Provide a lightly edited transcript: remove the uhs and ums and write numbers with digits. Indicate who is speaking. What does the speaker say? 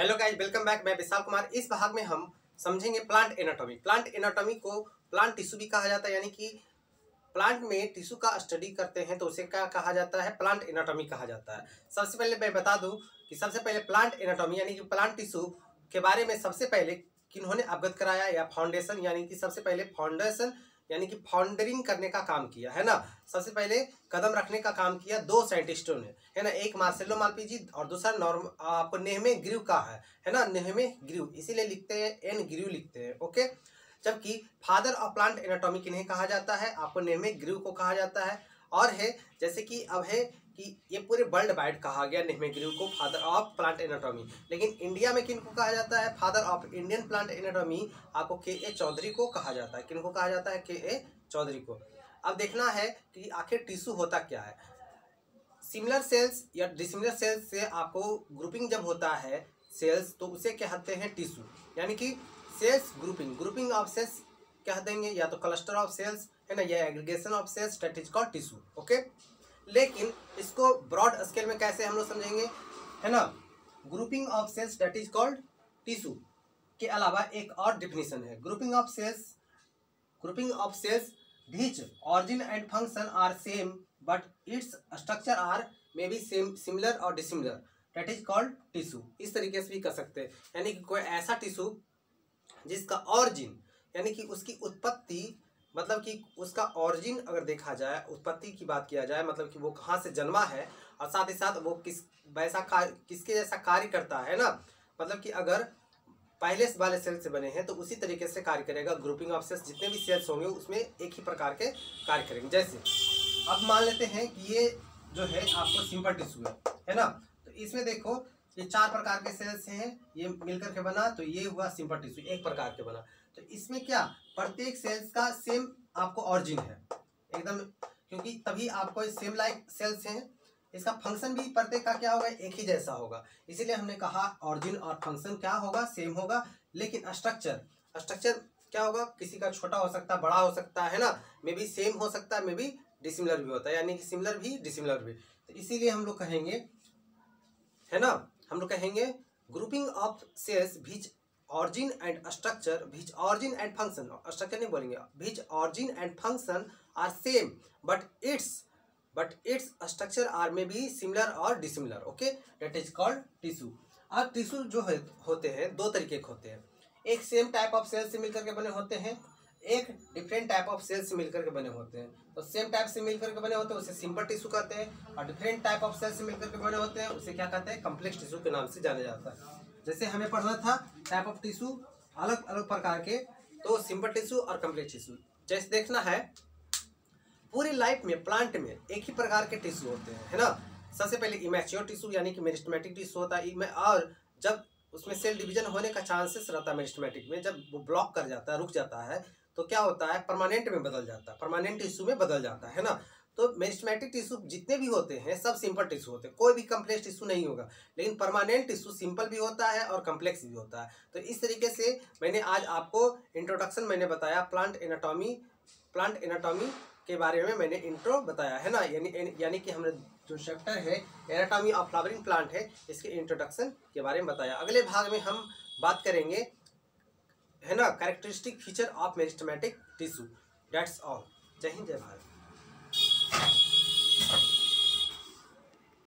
Speaker 1: Hello guys, welcome back. मैं विशाल कुमार। इस भाग में हम समझेंगे प्लांट एनाटॉमी। प्लांट एनाटॉमी को प्लांट टिश्यू भी कहा जाता है, यानी कि प्लांट में टिश्यू का स्टडी करते हैं तो उसे क्या कहा जाता है? प्लांट एनाटॉमी कहा जाता है। सबसे पहले मैं बता दूं कि सबसे पहले प्लांट एनाटॉमी यानी कि प्लांट टिश्यू के बारे में सबसे पहले किन्होंने अवगत कराया, या फाउंडेशन यानी कि सबसे पहले फाउंडेशन यानी कि फाउंडरिंग करने का काम किया है ना। सबसे पहले कदम रखने का काम किया दो साइंटिस्टों ने, है ना। एक मार्सेलो मालपीजी और दूसरा आपको नेहमे ग्रीव का है ना। नेहमे ग्रीव इसीलिए लिखते हैं, एन ग्रीव लिखते हैं, ओके। जबकि फादर ऑफ प्लांट एनाटॉमी किन्हें कहा जाता है? आपको नेहमे ग्रीव को कहा जाता है। और है जैसे कि अब है कि ये पूरे वर्ल्ड वाइड कहा गया नेहमे ग्रीव को फादर ऑफ प्लांट एनाटॉमी। लेकिन इंडिया में किनको कहा जाता है? Father of Indian plant anatomy आपको के.ए. चौधरी को कहा जाता है। किनको कहा जाता है? के.ए. चौधरी को। अब देखना है कि आखिर टिश्यू होता क्या है। सिमिलर सेल्स या डिसिमिलर सेल्स से आपको ग्रुपिंग जब होता है सेल्स, तो उसे कहते हैं टिश्यू। यानी कि सेल्स ग्रुपिंग ऑफ सेल्स कह देंगे, या तो क्लस्टर ऑफ सेल्स, है ना, या aggregation of cells, that is called tissue, okay. लेकिन इसको ब्रॉड स्केल में कैसे हम लोग समझेंगे, है ना। Grouping of cells that is called tissue के अलावा एक और डिफिनीशन है। Grouping of cells which origin and function are same but its structure are maybe similar or dissimilar, that is called tissue। इस तरीके से भी कर सकते हैं, यानी कि कोई ऐसा टिश्यू जिसका ऑरिजिन यानी कि उसकी उत्पत्ति, मतलब कि उसका ऑरिजिन अगर देखा जाए, उत्पत्ति की बात किया जाए, मतलब कि वो कहाँ से जन्मा है और साथ ही साथ वो किसके जैसा कार्य करता है ना। मतलब कि अगर पहले वाले सेल से बने हैं तो उसी तरीके से कार्य करेगा। ग्रुपिंग ऑफ सेल्स जितने भी सेल्स होंगे उसमें एक ही प्रकार के कार्य करेंगे। जैसे अब मान लेते हैं कि ये जो है आपको सिंपल टिश्यू है ना। तो इसमें देखो ये 4 प्रकार के सेल्स हैं, ये मिलकर के बना, तो ये हुआ सिंपल टिश्यू, एक प्रकार के बना। तो इसमें क्या प्रत्येक सेल्स का सेम आपको ऑरिजिन है एकदम, क्योंकि तभी आपको सेम लाइक सेल्स हैं। इसका फंक्शन भी प्रत्येक का क्या होगा? एक ही जैसा होगा। इसीलिए हमने कहा ऑरिजिन और फंक्शन क्या होगा? सेम होगा। लेकिन स्ट्रक्चर क्या होगा? किसी का छोटा हो सकता है, बड़ा हो सकता है ना, मे बी सेम हो सकता है, मे बी डिसिमिलर भी होता है, यानी कि सिमिलर भी डिसिमिलर भी। तो इसीलिए हम लोग कहेंगे, है ना, हम लोग कहेंगे grouping of cells which origin and structure, which origin and function, structure नहीं बोलेंगे, which origin and function are same but its structure are में भी सिमिलर और dissimilar, okay, that is called tissue. अब टिश्यू जो है होते हैं दो तरीके के होते हैं। एक सेम टाइप ऑफ सेल से मिलकर के बने होते हैं, एक डिफरेंट टाइप ऑफ सेल से मिलकर के बने होते हैं। तो सेम टाइप से मिलकर के बने होते हैं उसे सिंपल टिश्यू कहते हैं, और डिफरेंट टाइप ऑफ सेल से मिलकर के बने होते हैं उसे क्या कहते हैं? कम्प्लेक्स टिश्यू के नाम से जाना जाता है। जैसे हमें पढ़ना था टाइप ऑफ टिश्यू अलग अलग प्रकार के, तो सिंपल टिश्यू और कम्प्लेक्स टिश्यू। जैसे देखना है पूरी लाइफ में प्लांट में एक ही प्रकार के टिश्यू होते हैं, है ना। सबसे पहले इमैच्योर टिश्यू यानी कि मेरिस्टेमेटिक टिश्यू होता है, और जब उसमें सेल डिवीजन होने का चांसेस रहता है मेरिस्टेमेटिक में, जब वो ब्लॉक कर जाता है, रुक जाता है, तो क्या होता है? परमानेंट में बदल जाता है, परमानेंट टिश्यू में बदल जाता है ना। तो मेरिस्टेमेटिक टिश्यू जितने भी होते हैं सब सिंपल टिश्यू होते हैं, कोई भी कम्प्लेक्स टिश्यू नहीं होगा। लेकिन परमानेंट टिश्यू सिंपल भी होता है और कम्प्लेक्स भी होता है। तो इस तरीके से मैंने आज आपको इंट्रोडक्शन मैंने बताया प्लांट एनाटॉमी के बारे में मैंने इंट्रो बताया, है ना। यानी कि हमने जो चैप्टर है एनाटॉमी ऑफ फ्लावरिंग प्लांट है, इसके इंट्रोडक्शन के बारे में बताया। अगले भाग में हम बात करेंगे, है ना, characteristic feature of meristematic tissue. That's all. जय हिंद, जय भारत।